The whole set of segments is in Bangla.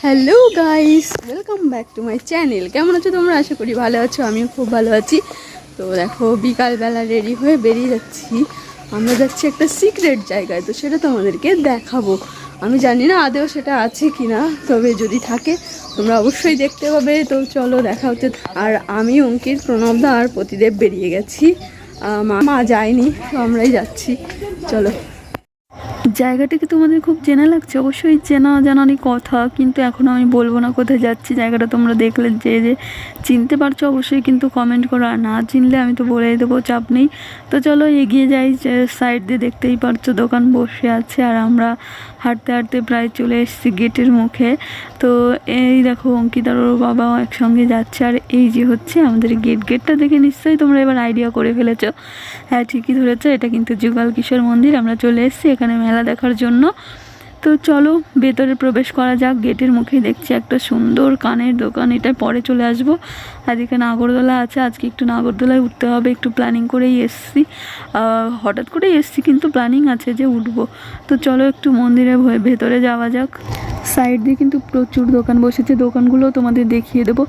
Hello guys, welcome back to my channel. কেমন আছো তোমরা? আশা করি ভালো আছো, আমিও খুব ভালো আছি। তো দেখো, বিকালবেলা রেডি হয়ে বেরিয়ে যাচ্ছি। আমরা যাচ্ছি একটা সিক্রেট জায়গায়, তো সেটা তোমাদেরকে দেখাবো। আমি জানি না আদেও সেটা আছে কি না, তবে যদি থাকে তোমরা অবশ্যই দেখতে পাবে। তো চলো দেখা হচ্ছে। আর আমি, অঙ্কিত, প্রণবদা আর প্রতিদেব বেরিয়ে গেছি। মা যায়নি, তো আমরাই যাচ্ছি। চলো। জায়গাটা কি তোমাদের খুব চেনা লাগছে? অবশ্যই চেনা জানারই কথা, কিন্তু এখন আমি বলবো না কোথায় যাচ্ছি। জায়গাটা তোমরা দেখলে যে চিনতে পারছো অবশ্যই কিন্তু কমেন্ট করো, আর না চিনলে আমি তো বলেই দেবো, চাপ নেই। তো চলো এগিয়ে যাই। সাইড দিয়ে দেখতেই পারছো দোকান বসে আছে, আর আমরা হাঁটতে হাঁটতে প্রায় চলে এসেছি গেটের মুখে। তো এই দেখো, অঙ্কিত আর ওর বাবাও একসঙ্গে যাচ্ছে। আর এই যে হচ্ছে আমাদের গেটটা দেখে নিশ্চয়ই তোমরা এবার আইডিয়া করে ফেলেছো। হ্যাঁ, ঠিকই ধরেছো, এটা কিন্তু যুগল কিশোর মন্দির। আমরা চলে এসেছি এখানে মেলা দেখার জন্য। তো চলো ভেতরে প্রবেশ করা যাক। গেটের মুখে দেখছি একটা সুন্দর কানের দোকান, এটা পরে চলে আসবো। আর এখানে নাগরদোলা আছে, আজকে একটু নাগরদোলায় উঠতে হবে, একটু প্ল্যানিং করেই এসছি। হঠাৎ করেই এসছি, কিন্তু প্ল্যানিং আছে যে উঠবো। তো চলো একটু মন্দিরের ভেতরে যাওয়া যাক। সাইড দিয়ে কিন্তু প্রচুর দোকান বসেছে, দোকানগুলো তোমাদের দেখিয়ে দেবো।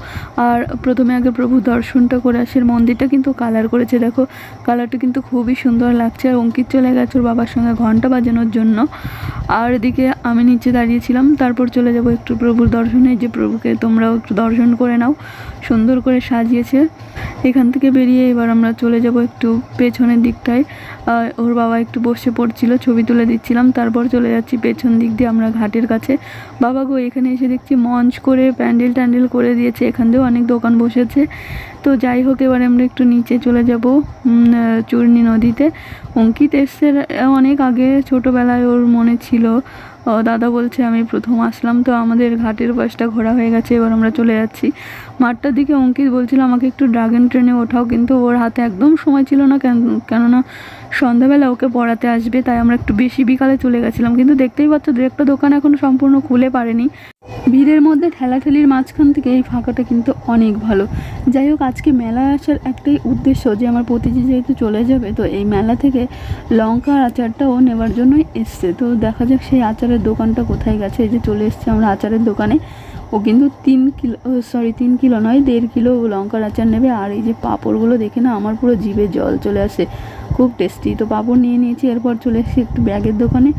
আর প্রথমে আগে প্রভু দর্শনটা করে আসে। মন্দিরটা কিন্তু কালার করেছে, দেখো কালারটা কিন্তু খুবই সুন্দর লাগছে। আর অঙ্কিত চলে গেছে ওর বাবার সঙ্গে ঘন্টা বাজানোর জন্য। আর এদিকে আমি নিচে দাঁড়িয়েছিলাম। তারপর চলে যাব একটু প্রভুর দর্শনে, যে প্রভুকে তোমরাও একটু দর্শন করে নাও, সুন্দর করে সাজিয়েছে। এখান থেকে বেরিয়ে এবার আমরা চলে যাব একটু পেছনের দিকটায়। ওর বাবা একটু বসে পড়ছিল, ছবি তুলে দিচ্ছিলাম। তারপর চলে যাচ্ছি পেছন দিক দিয়ে আমরা ঘাটের কাছে। বাবা গো, এখানে এসে দেখছি মঞ্চ করে প্যান্ডেল করে দিয়েছে, এখান দিয়েও অনেক দোকান বসেছে। তো যাই হোক, এবারে আমরা একটু নিচে চলে যাব চূর্ণী নদীতে। অঙ্কিত এসছে অনেক আগে, ছোটোবেলায় ওর মনে ছিল। দাদা বলছে আমি প্রথম আসলাম। তো আমাদের ঘাটের পাশটা ঘোরা হয়ে গেছে, এবার আমরা চলে যাচ্ছি মাঠটার দিকে। অঙ্কিত বলছিল আমাকে একটু ড্রাগন ট্রেনে ওঠাও, কিন্তু ওর হাতে একদম সময় ছিল না, কেননা সন্ধ্যাবেলা ওকে পড়াতে আসবে। তাই আমরা একটু বেশি বিকালে চলে গেছিলাম। কিন্তু দেখতেই পাচ্ছ দু একটা দোকান এখনও সম্পূর্ণ খুলে পারেনি। ভিড়ের মধ্যে ঠেলাঠেলির মাঝখান থেকে এই ফাঁকাটা কিন্তু অনেক ভালো। যাই হোক, আজকে মেলায় আসার একটাই উদ্দেশ্য, যে আমার প্রতিজি যেহেতু চলে যাবে, তো এই মেলা থেকে লঙ্কার আচারটাও নেবার জন্যই এসছে। তো দেখা যাক সেই আচারের দোকানটা কোথায় গেছে। এই যে চলে এসছে আমরা আচারের দোকানে। ও কিন্তু 3 কিলো নয়, 1.5 কিলো লঙ্কার আচার নেবে। আর এই যে পাঁপড়গুলো দেখে না আমার পুরো জিভে জল চলে আসে, খুব টেস্টি। তো পাঁপড় নিয়ে নিয়েছি। এরপর চলে এসেছি একটু ব্যাগের দোকানে।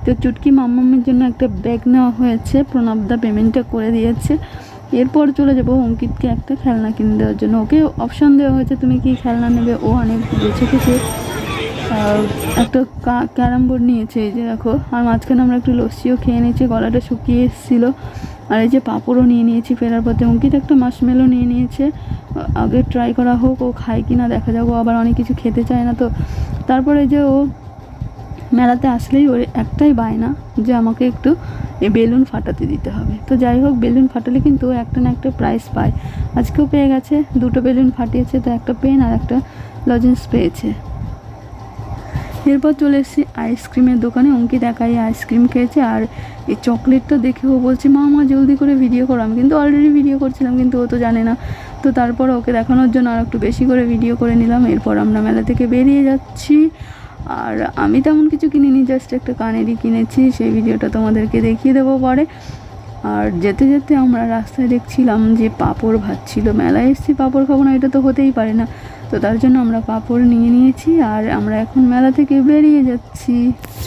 তো চুটকি মাম্মামের জন্য একটা ব্যাগ নেওয়া হয়েছে, প্রণবদা পেমেন্টটা করে দিয়েছে। এরপর চলে যাবো অঙ্কিতকে একটা খেলনা কিনে দেওয়ার জন্য। ওকে অপশান দেওয়া হয়েছে তুমি কি খেলনা নেবে, ও অনেক বেছে খেছে। একটা ক্যারাম বোর্ড নিয়েছে, এই যে দেখো। আর মাঝখানে আমরা একটু লস্যিও খেয়ে নিয়েছি, গলাটা শুকিয়ে এসেছিলো। আর এই যে পাঁপড়ও নিয়ে নিয়েছি ফেরার পথে। অঙ্কিত একটা মাশমেলো নিয়ে নিয়েছে, আগে ট্রাই করা হোক, ও খায় কি না দেখা যাবো। আবার অনেক কিছু খেতে চায় না। তো তারপরে যে ও মেলাতে আসলেই ওর একটাই বায়না, যে আমাকে একটু বেলুন ফাটাতে দিতে হবে। তো যাই হোক, বেলুন ফাটালে কিন্তু একটা না একটা প্রাইজ পায়। আজকেও পেয়ে গেছে, 2টো বেলুন ফাটিয়েছে। তো একটা পেন আর একটা লজেন্স পেয়েছে। এরপর চলে এসেছি আইসক্রিমের দোকানে। অঙ্কিত একাই আইসক্রিম খেয়েছে। আর এই চকলেটটা দেখে ও বলছে মা জলদি করে ভিডিও করো। আমি কিন্তু অলরেডি ভিডিও করছিলাম, কিন্তু ও তো জানে না। তো তারপর ওকে দেখানোর জন্য আর একটু বেশি করে ভিডিও করে নিলাম। এরপর আমরা মেলা থেকে বেরিয়ে যাচ্ছি। আর আমি তেমন কিছু কিনিনি, জাস্ট একটা কানেরই কিনেছি, সেই ভিডিওটা তোমাদেরকে দেখিয়ে দেবো পরে। আর যেতে যেতে আমরা রাস্তায় দেখছিলাম যে পাঁপড় ভাজছিল। মেলায় এসেছি, পাঁপড় খাবো না এটা তো হতেই পারে না। তো তার জন্য আমরা পাঁপড় নিয়ে নিয়েছি। আর আমরা এখন মেলা থেকে বেরিয়ে যাচ্ছি।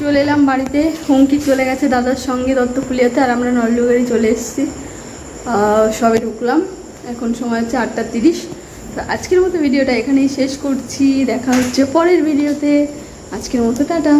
চলে এলাম বাড়িতে। অঙ্কিত চলে গেছে দাদার সঙ্গে দত্তফুলিয়াতে, আর আমরা নলডুগারি চলে এসেছি। সবে ঢুকলাম, এখন সময় হচ্ছে 8:30। তো আজকের মতো ভিডিওটা এখানেই শেষ করছি। দেখা হচ্ছে পরের ভিডিওতে। আজকের মতো টাটা।